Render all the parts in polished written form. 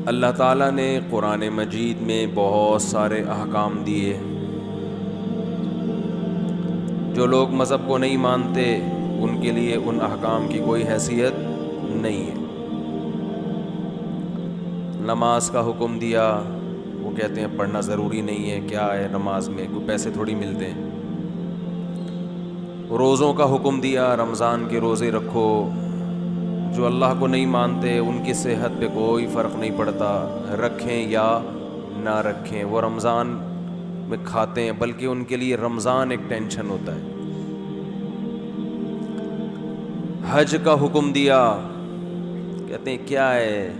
اللہ تعالیٰ نے قرآن مجید میں بہت سارے احکام دیے. جو لوگ مذہب کو نہیں مانتے ان کے لیے ان احکام کی کوئی حیثیت نہیں ہے. نماز کا حکم دیا، وہ کہتے ہیں پڑھنا ضروری نہیں ہے، کیا ہے نماز میں، کوئی پیسے تھوڑی ملتے ہیں. روزوں کا حکم دیا، رمضان کے روزے رکھو. جو اللہ کو نہیں مانتے ان کی صحت پہ کوئی فرق نہیں پڑتا، رکھیں یا نہ رکھیں، وہ رمضان میں کھاتے ہیں، بلکہ ان کے لیے رمضان ایک ٹینشن ہوتا ہے. حج کا حکم دیا، کہتے ہیں کیا ہے،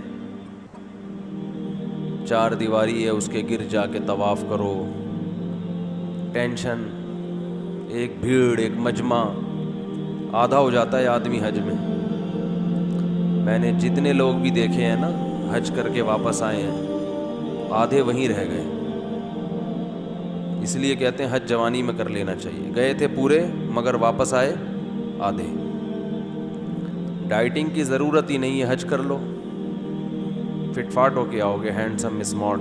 4 دیواری ہے اس کے گرد جا کے طواف کرو. ٹینشن، ایک بھیڑ، ایک مجمع، آدھا ہو جاتا ہے آدمی حج میں. میں نے جتنے لوگ بھی دیکھے ہیں نا حج کر کے واپس آئے ہیں، آدھے وہیں رہ گئے. اس لیے کہتے ہیں حج جوانی میں کر لینا چاہیے. گئے تھے پورے مگر واپس آئے آدھے. ڈائٹنگ کی ضرورت ہی نہیں ہے، حج کر لو، فٹ فاٹ ہو کے آؤ گے، ہینڈسم اسمارٹ.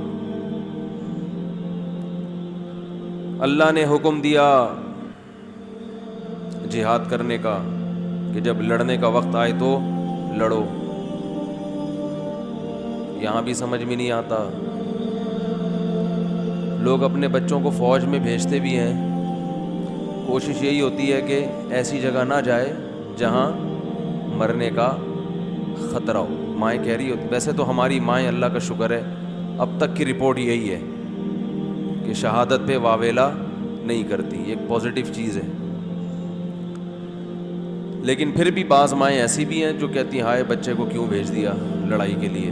اللہ نے حکم دیا جہاد کرنے کا کہ جب لڑنے کا وقت آئے تو لڑو. یہاں بھی سمجھ میں نہیں آتا. لوگ اپنے بچوں کو فوج میں بھیجتے بھی ہیں، کوشش یہی ہوتی ہے کہ ایسی جگہ نہ جائے جہاں مرنے کا خطرہ ہو. مائیں کہہ رہی ہوتی، ویسے تو ہماری مائیں اللہ کا شکر ہے اب تک کی رپورٹ یہی ہے کہ شہادت پہ واویلا نہیں کرتی، ایک پازیٹیو چیز ہے. لیکن پھر بھی بعض مائیں ایسی بھی ہیں جو کہتی ہیں ہائے بچے کو کیوں بھیج دیا لڑائی کے لیے.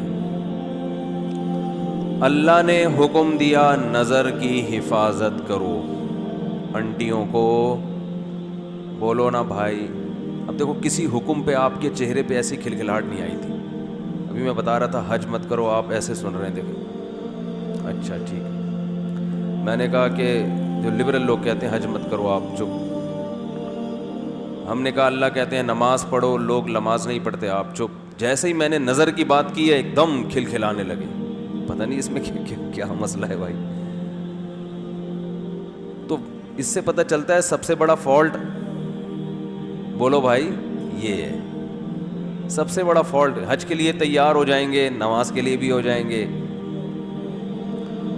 اللہ نے حکم دیا نظر کی حفاظت کرو. انٹیوں کو بولو نا بھائی. اب دیکھو کسی حکم پہ آپ کے چہرے پہ ایسی کھلکھلاہٹ نہیں آئی تھی. ابھی میں بتا رہا تھا حج مت کرو، آپ ایسے سن رہے ہیں، دیکھیں اچھا ٹھیک ہے. میں نے کہا کہ جو لبرل لوگ کہتے ہیں حج مت کرو، آپ چپ. ہم نے کہا اللہ کہتے ہیں نماز پڑھو، لوگ نماز نہیں پڑھتے، آپ چپ. جیسے ہی میں نے نظر کی بات کی ہے ایک دم کھلکھلانے لگے. پتہ نہیں اس میں کیا مسئلہ ہے بھائی. تو اس سے پتہ چلتا ہے سب سے بڑا فالٹ، بولو بھائی، یہ ہے سب سے بڑا فالٹ. حج کے لیے تیار ہو جائیں گے، نماز کے لیے بھی ہو جائیں گے.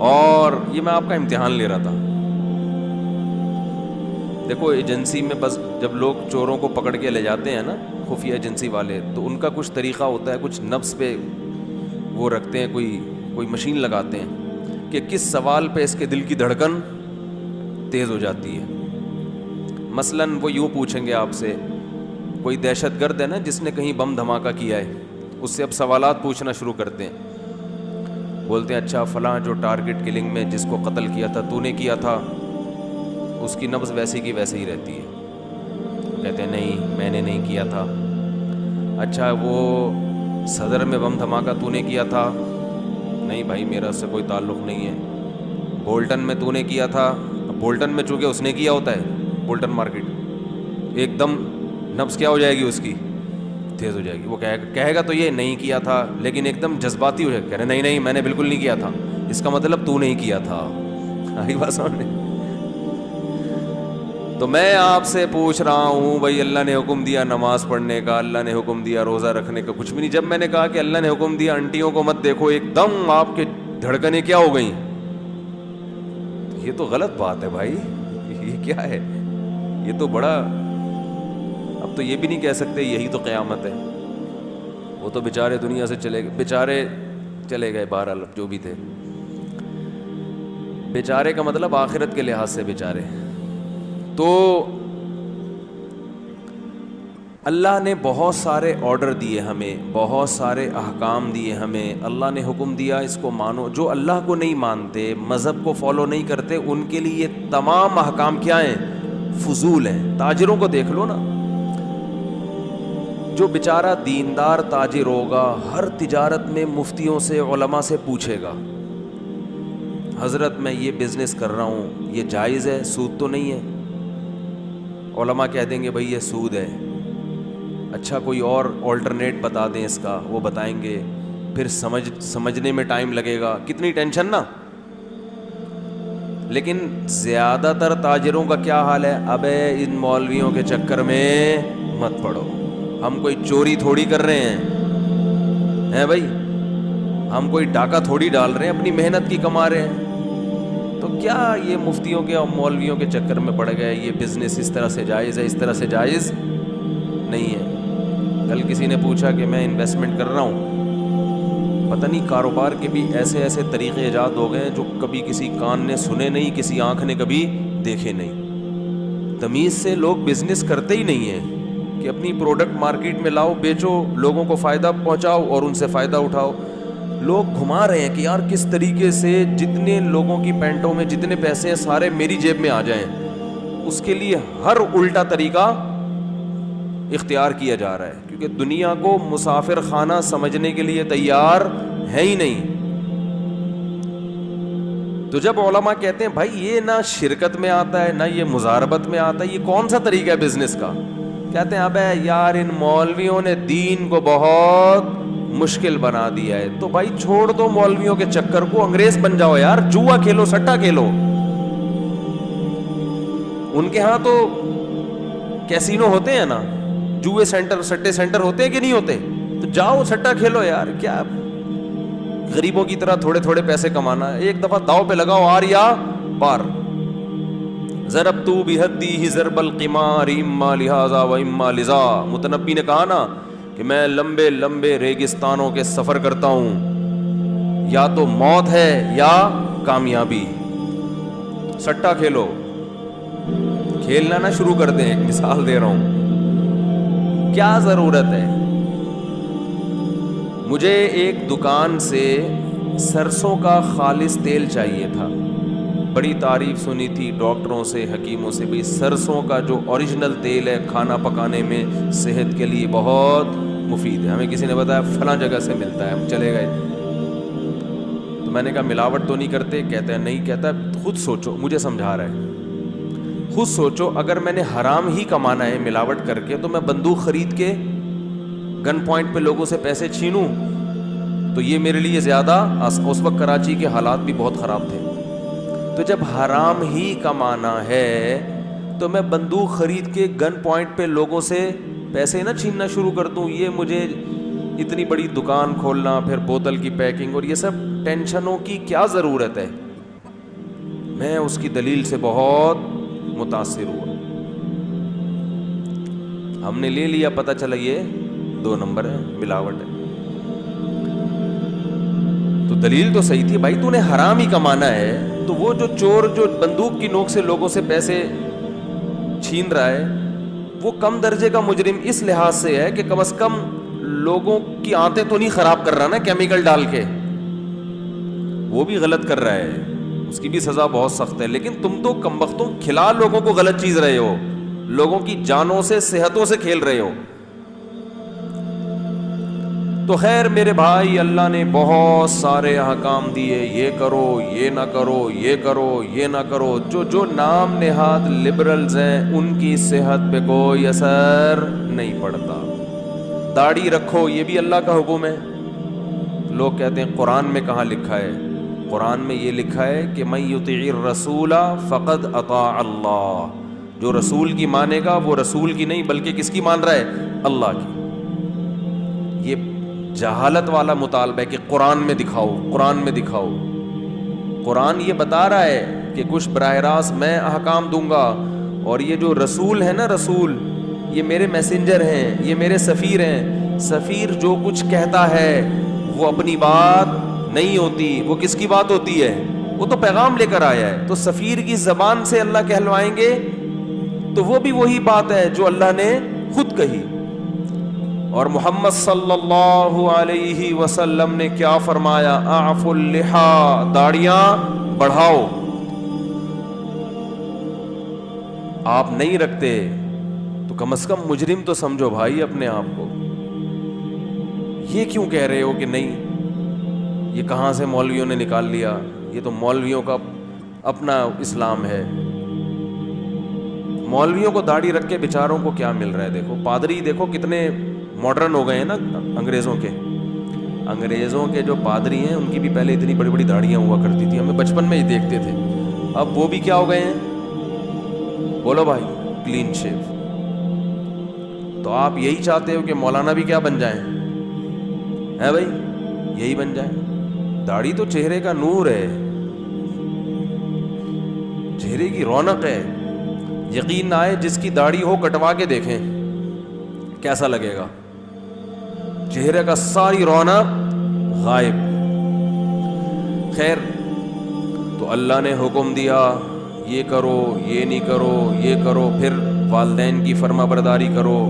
اور یہ میں آپ کا امتحان لے رہا تھا. دیکھو ایجنسی میں بس جب لوگ چوروں کو پکڑ کے لے جاتے ہیں نا، خفیہ ایجنسی والے، تو ان کا کچھ طریقہ ہوتا ہے، کچھ نبض پہ وہ رکھتے ہیں، کوئی مشین لگاتے ہیں کہ کس سوال پہ اس کے دل کی دھڑکن تیز ہو جاتی ہے. مثلاً وہ یوں پوچھیں گے آپ سے، کوئی دہشت گرد ہے نا جس نے کہیں بم دھماکہ کیا ہے، اس سے اب سوالات پوچھنا شروع کرتے ہیں. بولتے ہیں اچھا فلاں جو ٹارگٹ کلنگ میں جس کو قتل کیا تھا تو نے کیا تھا؟ اس کی نبض ویسی کی ویسے ہی رہتی ہے. کہتے ہیں نہیں میں نے نہیں کیا تھا. اچھا وہ صدر میں بم دھماکہ تو نے کیا تھا؟ نہیں بھائی میرا اس سے کوئی تعلق نہیں ہے. بولٹن میں تو نے کیا تھا؟ بولٹن میں چونکہ اس نے کیا ہوتا ہے، بولٹن مارکیٹ، ایک دم نبض کیا ہو جائے گی اس کی، تیز ہو جائے گی. وہ کہے گا تو یہ نہیں کیا تھا، لیکن ایک دم جذباتی ہو جائے گا، کہہ رہے نہیں نہیں میں نے بالکل نہیں کیا تھا. اس کا مطلب تو نہیں کیا تھا. آئی بات سامنے. تو میں آپ سے پوچھ رہا ہوں بھائی، اللہ نے حکم دیا نماز پڑھنے کا، اللہ نے حکم دیا روزہ رکھنے کا، کچھ بھی نہیں. جب میں نے کہا کہ اللہ نے حکم دیا انٹیوں کو مت دیکھو، ایک دم آپ کے دھڑکنیں کیا ہو گئیں. یہ تو غلط بات ہے بھائی، یہ کیا ہے، یہ تو بڑا، اب تو یہ بھی نہیں کہہ سکتے یہی تو قیامت ہے. وہ تو بیچارے دنیا سے چلے گئے، بیچارے چلے گئے، بہرحال جو بھی تھے. بیچارے کا مطلب آخرت کے لحاظ سے بیچارے. تو اللہ نے بہت سارے آرڈر دیے ہمیں، بہت سارے احکام دیے ہمیں. اللہ نے حکم دیا اس کو مانو. جو اللہ کو نہیں مانتے، مذہب کو فالو نہیں کرتے، ان کے لیے یہ تمام احکام کیا ہیں؟ فضول ہیں. تاجروں کو دیکھ لو نا، جو بیچارہ دیندار تاجر ہوگا ہر تجارت میں مفتیوں سے، علماء سے پوچھے گا حضرت میں یہ بزنس کر رہا ہوں، یہ جائز ہے، سود تو نہیں ہے؟ علماء کہہ دیں گے بھائی یہ سود ہے. اچھا کوئی اور آلٹرنیٹ بتا دیں اس کا، وہ بتائیں گے پھر سمجھنے میں ٹائم لگے گا, کتنی ٹینشن نا. لیکن زیادہ تر تاجروں کا کیا حال ہے, ابے ان مولویوں کے چکر میں مت پڑو, ہم کوئی چوری تھوڑی کر رہے ہیں بھائی, ہم کوئی ڈاکہ تھوڑی ڈال رہے ہیں, اپنی محنت کی کما رہے ہیں. تو کیا یہ مفتیوں کے اور مولویوں کے چکر میں پڑ گئے, یہ بزنس اس طرح سے جائز ہے, اس طرح سے جائز نہیں ہے. کل کسی نے پوچھا کہ میں انویسٹمنٹ کر رہا ہوں, پتہ نہیں کاروبار کے بھی ایسے ایسے طریقے ایجاد ہو گئے ہیں جو کبھی کسی کان نے سنے نہیں, کسی آنکھ نے کبھی دیکھے نہیں. تمیز سے لوگ بزنس کرتے ہی نہیں ہیں کہ اپنی پروڈکٹ مارکیٹ میں لاؤ, بیچو, لوگوں کو فائدہ پہنچاؤ اور ان سے فائدہ اٹھاؤ. لوگ گھما رہے ہیں کہ یار کس طریقے سے جتنے لوگوں کی پینٹوں میں جتنے پیسے ہیں سارے میری جیب میں آ جائیں, اس کے لیے ہر الٹا طریقہ اختیار کیا جا رہا ہے, کیونکہ دنیا کو مسافر خانہ سمجھنے کے لیے تیار ہے ہی نہیں. تو جب علماء کہتے ہیں بھائی یہ نہ شرکت میں آتا ہے نہ یہ مزاربت میں آتا ہے, یہ کون سا طریقہ ہے بزنس کا, کہتے ہیں ابے یار ان مولویوں نے دین کو بہت مشکل بنا دیا ہے. تو بھائی چھوڑ دو مولویوں کے چکر کو, انگریز بن جاؤ یار, جوا کھیلو, سٹا کھیلو. ان کے ہاں تو کیسینو ہوتے ہیں نا, جوئے سینٹر, سٹے سینٹر ہوتے ہیں کہ نہیں ہوتے, تو جاؤ سٹا کھیلو یار. کیا غریبوں کی طرح تھوڑے تھوڑے پیسے کمانا ہے, ایک دفعہ داؤ پہ لگاؤ آر یا پار. ضربت بحدی ضرب القمار اما لہذا و اما لذا. متنبی نے کہا نا کہ میں لمبے لمبے ریگستانوں کے سفر کرتا ہوں, یا تو موت ہے یا کامیابی. سٹا کھیلو, کھیلنا نہ شروع کر دیں. ایک مثال دے رہا ہوں, کیا ضرورت ہے. مجھے ایک دکان سے سرسوں کا خالص تیل چاہیے تھا, بڑی تعریف سنی تھی ڈاکٹروں سے, حکیموں سے, بھی سرسوں کا جو اوریجنل تیل ہے کھانا پکانے میں صحت کے لیے بہت مفید ہے. ہمیں کسی نے بتایا فلاں جگہ سے ملتا ہے, ہم چلے گئے. تو میں نے کہا ملاوٹ تو نہیں کرتے, کہتے ہیں نہیں. کہتا ہے خود سوچو, مجھے سمجھا رہا ہے, خود سوچو اگر میں نے حرام ہی کمانا ہے ملاوٹ کر کے, تو میں بندوق خرید کے گن پوائنٹ پہ لوگوں سے پیسے چھینوں تو یہ میرے لیے زیادہ. اس وقت کراچی کے حالات بھی بہت خراب تھے. تو جب حرام ہی کمانا ہے تو میں بندوق خرید کے گن پوائنٹ پہ لوگوں سے پیسے نہ چھیننا شروع کر دوں. یہ مجھے اتنی بڑی دکان کھولنا, پھر بوتل کی پیکنگ اور یہ سب ٹینشنوں کی کیا ضرورت ہے. میں اس کی دلیل سے بہت متاثر ہوا. ہم نے لے لیا, پتہ چلا یہ 2 نمبر ہے, ملاوٹ ہے. تو دلیل تو صحیح تھی, بھائی تو نے حرام ہی کمانا ہے. تو وہ جو چور جو بندوق کی نوک سے لوگوں سے پیسے چھین رہا ہے وہ کم درجے کا مجرم اس لحاظ سے ہے کہ کم از کم لوگوں کی آنتیں تو نہیں خراب کر رہا نا کیمیکل ڈال کے. وہ بھی غلط کر رہا ہے, اس کی بھی سزا بہت سخت ہے. لیکن تم تو کمبختوں کھلا لوگوں کو غلط چیز رہے ہو, لوگوں کی جانوں سے صحتوں سے کھیل رہے ہو. تو خیر میرے بھائی, اللہ نے بہت سارے احکام دیے, یہ کرو, یہ نہ کرو, یہ کرو, یہ نہ کرو. جو نام نہاد لبرلز ہیں ان کی صحت پہ کوئی اثر نہیں پڑتا. داڑھی رکھو, یہ بھی اللہ کا حکم ہے. لوگ کہتے ہیں قرآن میں کہاں لکھا ہے. قرآن میں یہ لکھا ہے کہ من یطیع الرسول فقد اطاع اللہ. جو رسول کی مانے گا وہ رسول کی نہیں بلکہ کس کی مان رہا ہے, اللہ کی. یہ جہالت والا مطالبہ ہے کہ قرآن میں دکھاؤ, قرآن میں دکھاؤ. قرآن یہ بتا رہا ہے کہ کچھ براہ راست میں احکام دوں گا, اور یہ جو رسول ہے نا, رسول یہ میرے میسنجر ہیں, یہ میرے سفیر ہیں. سفیر جو کچھ کہتا ہے وہ اپنی بات نہیں ہوتی, وہ کس کی بات ہوتی ہے, وہ تو پیغام لے کر آیا ہے. تو سفیر کی زبان سے اللہ کہلوائیں گے تو وہ بھی وہی بات ہے جو اللہ نے خود کہی. اور محمد صلی اللہ علیہ وسلم نے کیا فرمایا, اعفوا اللحا, داڑیاں بڑھاؤ. آپ نہیں رکھتے تو کم از کم مجرم تو سمجھو بھائی اپنے آپ کو. یہ کیوں کہہ رہے ہو کہ نہیں, یہ کہاں سے مولویوں نے نکال لیا, یہ تو مولویوں کا اپنا اسلام ہے. مولویوں کو داڑھی رکھ کے بیچاروں کو کیا مل رہا ہے. دیکھو پادری, دیکھو کتنے ماڈرن ہو گئے ہیں نا انگریزوں کے. انگریزوں کے جو پادری ہیں ان کی بھی پہلے اتنی بڑی بڑی داڑیاں ہوا کرتی تھی, ہمیں بچپن میں ہی دیکھتے تھے. اب وہ بھی کیا ہو گئے ہیں؟ بولو بھائی, کلین شیو. تو آپ یہی چاہتے ہو کہ مولانا بھی کیا بن جائیں؟ ہے بھائی, یہی بن جائیں. داڑھی تو چہرے کا نور ہے, چہرے کی رونق ہے. یقین نہ آئے, جس کی داڑھی ہو کٹوا کے دیکھیں کیسا لگے گا. چہرے کا ساری رونق غائب. خیر, تو اللہ نے حکم دیا یہ کرو, یہ نہیں کرو, یہ کرو, پھر والدین کی فرما برداری کرو,